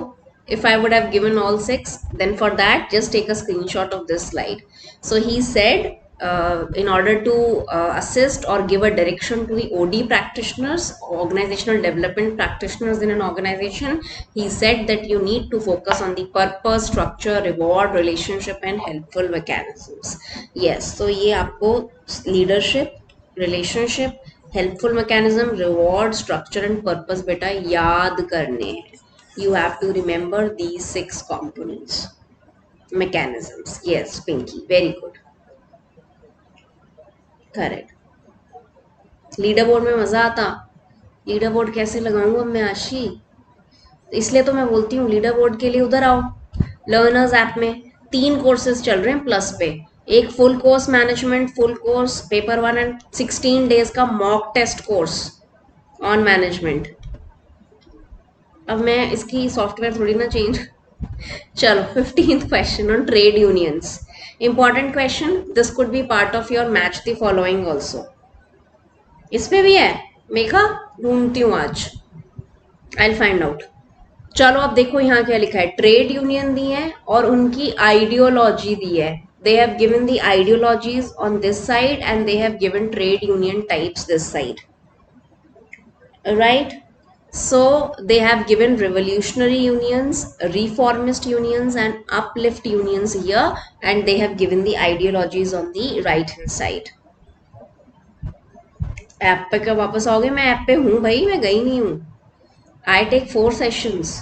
if I would have given all 6, then for that just take a screenshot of this slide. So he said in order to assist or give a direction to the OD practitioners, organizational development practitioners in an organization, he said that you need to focus on the purpose, structure, reward, relationship and helpful mechanisms. Yes, so ये आपको leadership, relationship, helpful mechanism, reward, structure and purpose बेटा याद करने हैं. You have to remember these 6 components, mechanisms. Yes Pinky, very good, correct. Leader board में मजा आता. Leader board कैसे लगाऊंगा मैं आशी, इसलिए तो मैं बोलती हूँ लीडर बोर्ड के लिए उधर आओ. लर्नर्स ऐप में 3 कोर्सेज चल रहे हैं प्लस पे. एक full course management, full course paper 1 and 16 days का mock test course on management. अब मैं इसकी सॉफ्टवेयर थोड़ी ना चेंज. चलो 15th question on trade unions. Important question, this could be part of your match the following also. इस पे भी है, मेघा ढूंढती हूँ आज, आई विल फाइंड आउट. चलो अब देखो यहाँ क्या लिखा है. ट्रेड यूनियन दी है और उनकी आइडियोलॉजी दी है. They have given the ideologies on this side and they have given trade union types this side. Right? So they have given revolutionary unions, reformist unions and uplift unions here, and they have given the ideologies on the right hand side. App पे कब वापस आओगे? मैं app पे हूँ भाई, मैं गई नहीं हूँ. I take 4 sessions,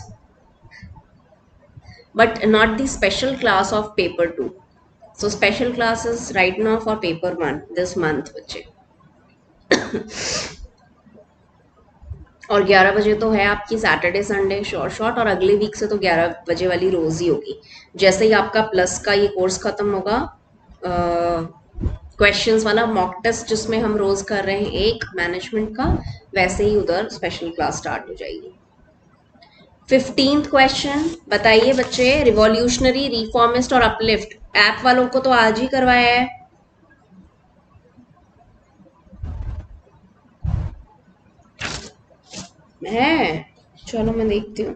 but not the special class of paper 2. So special classes right now for paper 1 this month बच्चे. और 11 बजे तो है आपकी सैटरडे संडे शॉर्ट, और अगले वीक से तो 11 बजे वाली रोज ही होगी. जैसे ही आपका प्लस का ये कोर्स खत्म होगा, क्वेश्चंस वाला मॉक टेस्ट जिसमें हम रोज कर रहे हैं एक मैनेजमेंट का, वैसे ही उधर स्पेशल क्लास स्टार्ट हो जाएगी. 15th क्वेश्चन बताइए बच्चे. रिवॉल्यूशनरी, रिफॉर्मिस्ट और अपलिफ्ट ऐप वालों को तो आज ही करवाया है. चलो मैं देखती हूँ.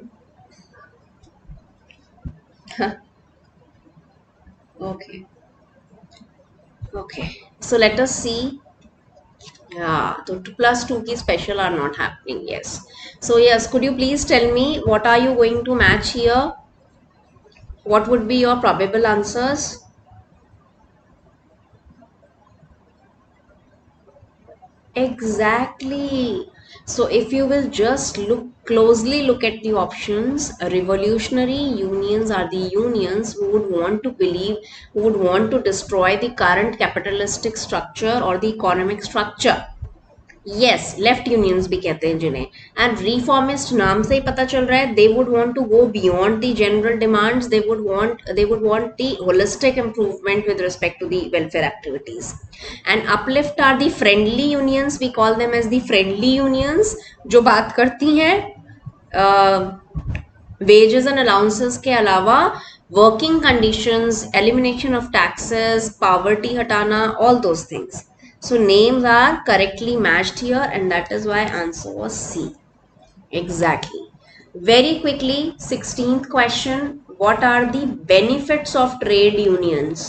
Okay okay, so let us see. तो +2 की special are not happening. Yes, so yes, could you please tell me what are you going to match here? What would be your probable answers? Exactly. So if you will just look at the options, revolutionary unions are the unions who would want to destroy the current capitalistic structure or the economic structure. Yes, left unions भी कहते हैं जिन्हें. And reformist नाम से ही पता चल रहा है, they would want to go beyond the general demands. They would want the holistic improvement with respect to the welfare activities. And uplift are the friendly unions. We call them as the friendly unions, जो बात करती हैं wages and allowances के अलावा working conditions, elimination of taxes, poverty हटाना, all those things. So names are correctly matched here, and that is why answer was C. Exactly. Very quickly, 16th question. What are the benefits of trade unions?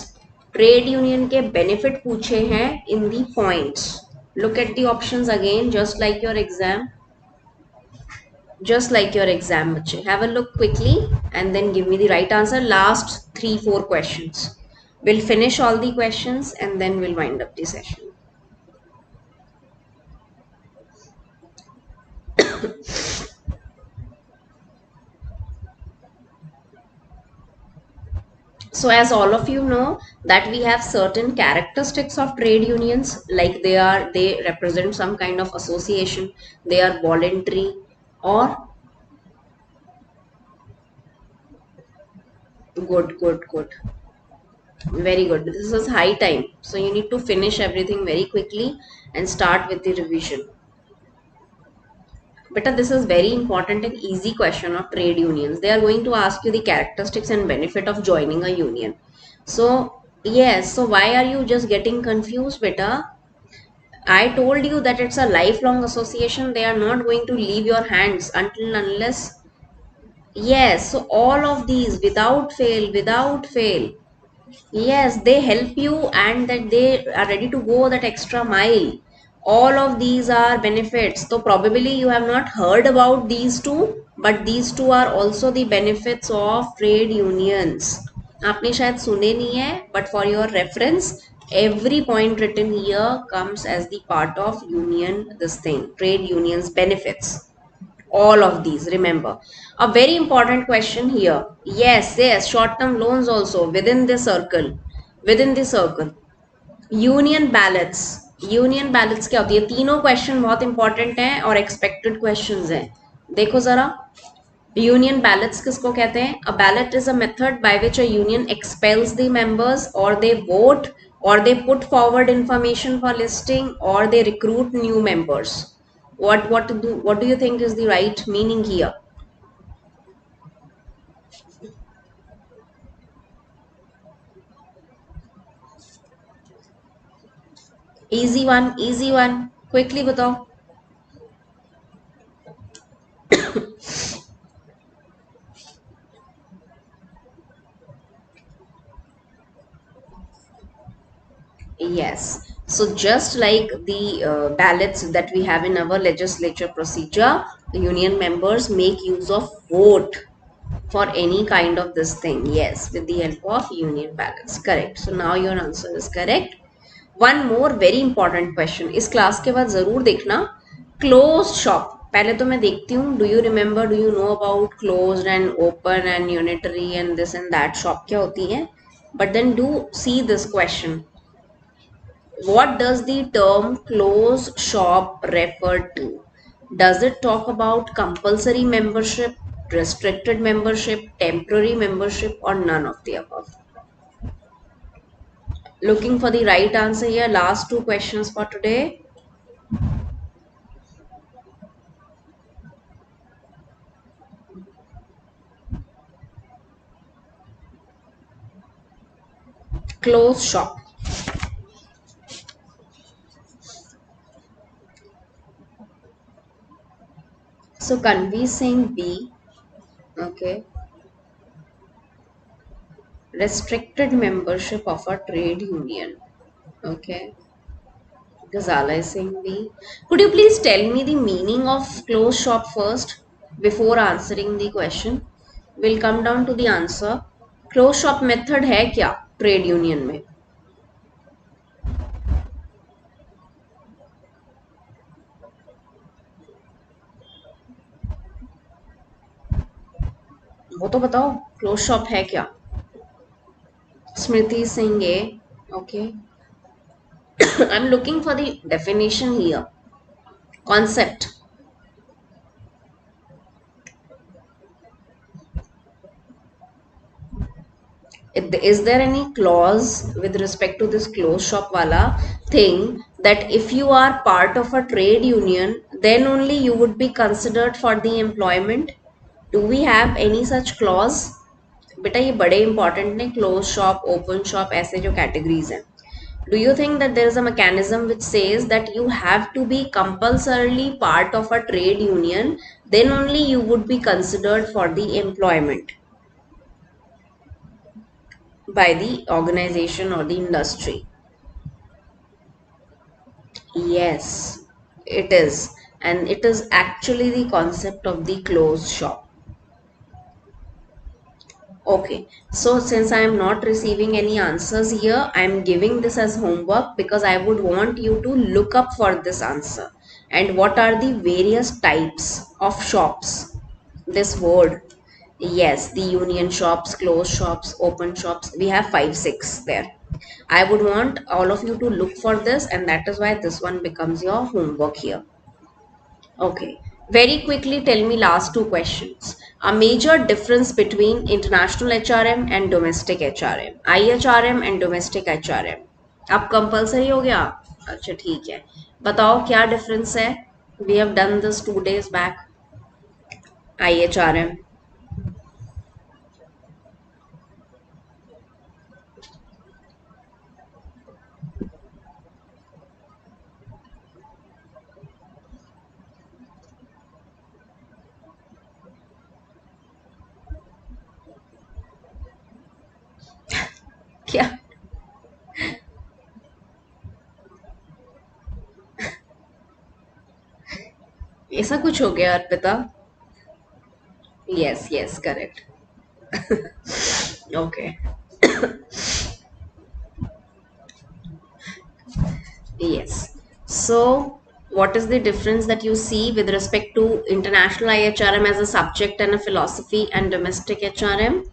Trade union के benefit पूछे हैं in the points. Look at the options again, just like your exam. Just like your exam, बच्चे. Have a look quickly and then give me the right answer. Last 3-4 questions. We'll finish all the questions and then we'll wind up the session. So as all of you know that we have certain characteristics of trade unions, like they represent some kind of association, they are voluntary or good. Very good. This is high time. So you need to finish everything very quickly and start with the revision. But this is very important and easy question of trade unions. They are going to ask you the characteristics and benefit of joining a union. So yes, so why are you just getting confused, beta? I told you that it's a lifelong association. They are not going to leave your hands until unless. Yes, so all of these without fail. Yes, they help you and that they are ready to go that extra mile. All of these are benefits. So probably you have not heard about these two, but these two are also the benefits of trade unions. आपने शायद सुने नहीं है, but for your reference, every point written here comes as the part of union, this thing, trade unions benefits. All of these, remember. A very important question here. Yes, short term loans also within the circle. Union balance क्या होती है? तीनों question बहुत important हैं और expected questions हैं. देखो जरा, यूनियन बैलेंस किसको कहते हैं? A ballot is a method by which a union expels the members और they vote or they put forward information for listing or they recruit new members. What do you think is the right meaning here? Easy one, quickly बताओ. Yes. So just like the ballots that we have in our legislature procedure, the union members make use of vote for any kind of this thing. Yes, with the help of union ballots. Correct. So now your answer is correct. One more very important question. इस class के बाद जरूर देखना. Closed shop. पहले तो मैं देखती हूँ. Do you remember? Do you know about closed and open and unitary and this and that shop क्या होती है? But then do see this question. What does the term closed shop refer to? Does it talk about compulsory membership, restricted membership, temporary membership, or none of the above? Looking for the right answer here. Last two questions for today. Closed shop. So Kanvi saying B. Okay. Restricted membership of a trade union. Okay. Ghazala is saying B. Could you please tell me the meaning of closed shop first before answering the question? We'll come down to the answer. Closed shop method है क्या trade union में? वो तो बताओ, close shop है क्या? Smriti Singh A. Okay. I am looking for the definition here. Concept. Is there any clause with respect to this closed shop wala thing that if you are part of a trade union then only you would be considered for the employment? Do we have any such clause? बेटा ये बड़े important ने, close shop, open shop, ऐसे जो categories हैं. Do you think that there is a mechanism which says that you have to be compulsorily part of a trade union, then only you would be considered for the employment by the organization or the industry? Yes, it is. And it is actually the concept of the closed shop. Okay, so since I am not receiving any answers here, I am giving this as homework because I would want you to look up for this answer. And what are the various types of shops? This word. Yes, the union shops, closed shops, open shops. We have 5, 6 there. I would want all of you to look for this, and that is why this one becomes your homework here. Okay. Very quickly tell me last two questions. A major difference between international HRM and domestic HRM. IHRM and domestic HRM. अब compulsory हो गया? अच्छा ठीक है. बताओ क्या difference है? We have done this 2 days back. IHRM. क्या? ऐसा कुछ हो गया Arpita? Yes, yes, correct. Okay. Yes. So, what is the difference that you see with respect to international IHRM as a subject and a philosophy and domestic HRM?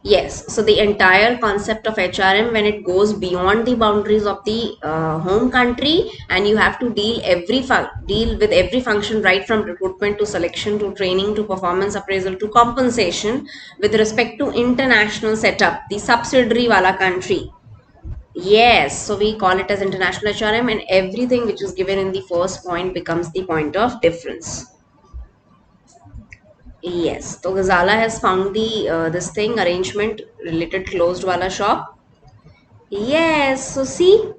Yes. So, the entire concept of HRM, when it goes beyond the boundaries of the home country, and you have to deal with every function, right from recruitment to selection to training to performance appraisal to compensation, with respect to international setup, the subsidiary wala country. Yes, so we call it as international HRM, and everything which is given in the first point becomes the point of difference. Yes, so Ghazala has found the this thing arrangement related closed wala shop. Yes, so see,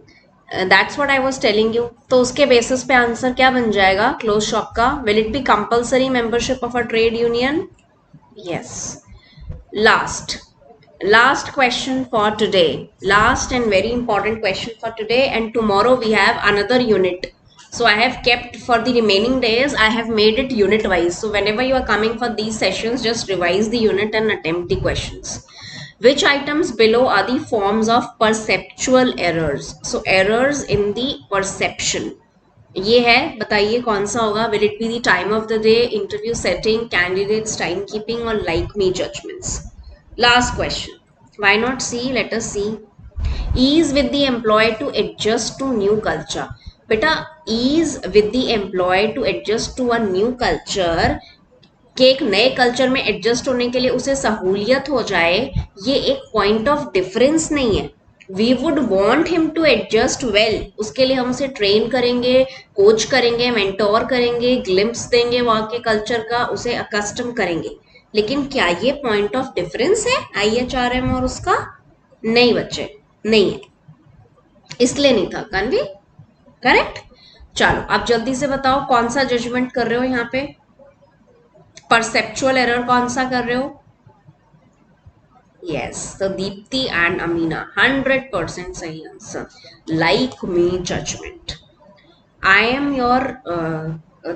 that's what I was telling you. तो उसके basis पे answer क्या बन जाएगा closed shop का? Will it be compulsory membership of a trade union? Yes. Last question for today, last and very important question for today, and tomorrow we have another unit. So I have kept for the remaining days, I have made it unit wise. So whenever you are coming for these sessions, just revise the unit and attempt the questions. Which items below are the forms of perceptual errors? So errors in the perception. ये है, बताइए कौन सा होगा? Will it be the time of the day, interview setting, candidates time keeping, or like me judgments? Last question. Why not see? Let us see. Ease with the employee to adjust to new culture. बेटा, ease with the employee to adjust to a new culture कि एक नए culture में adjust होने के लिए उसे सहूलियत हो जाए, ये एक पॉइंट ऑफ डिफरेंस नहीं है. We would want him to adjust well, उसके लिए हम उसे ट्रेन करेंगे, कोच करेंगे, मेंटोर करेंगे, ग्लिम्प्स देंगे वहां के कल्चर का, उसे अकस्टम करेंगे. लेकिन क्या ये पॉइंट ऑफ डिफरेंस है IHRM और उसका? नहीं बच्चे, नहीं है, इसलिए नहीं था. कन्वी करेक्ट. चलो आप जल्दी से बताओ कौन सा जजमेंट कर रहे हो यहाँ पे? परसेप्चुअल एरर कौन सा कर रहे हो? यस, तो दीप्ति एंड अमीना 100% सही answer. Like me judgement. I am your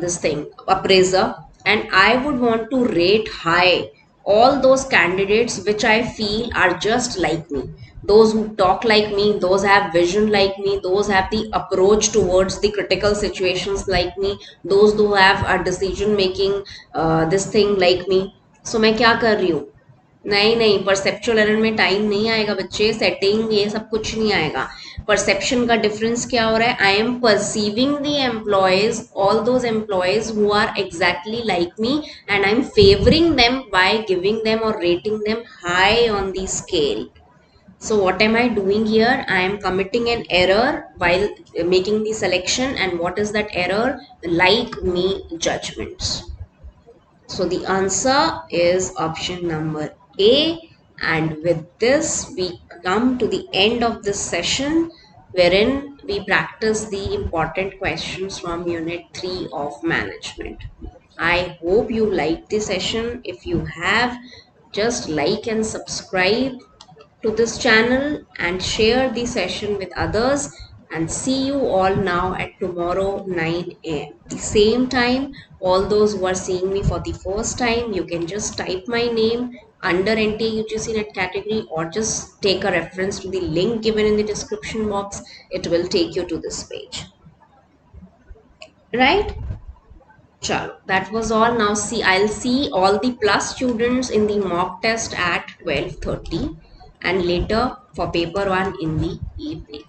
this thing appraiser, and I would want to rate high all those candidates which I feel are just like me. Those who talk like me, those have vision like me, those have the approach towards the critical situations like me, those who have a decision making this thing like me. So मैं क्या कर रही हूँ? नहीं नहीं, perceptual error में time नहीं आएगा बच्चे, सेटिंग ये सब कुछ नहीं आएगा. परसेप्शन का डिफरेंस क्या हो रहा है? I am perceiving the employees, all those employees who are exactly like me, and I am favouring them by giving them और rating them high on the scale. So what am I doing here? I am committing an error while making the selection, and what is that error? Like me judgments. So the answer is option number A. And with this, we come to the end of this session, wherein we practice the important questions from Unit 3 of Management. I hope you liked the session. If you have, just like and subscribe to this channel and share the session with others. And see you all now at tomorrow 9 a.m. The same time, all those who are seeing me for the first time, you can just type my name under NTA UGC NET category or just take a reference to the link given in the description box. It will take you to this page. Right? Chalo, that was all. Now see, I'll see all the plus students in the mock test at 12:30 and later for paper 1 in the evening.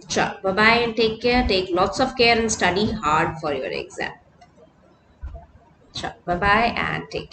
Sure. Bye bye and take care. Take lots of care and study hard for your exam. Sure. Bye bye and take care.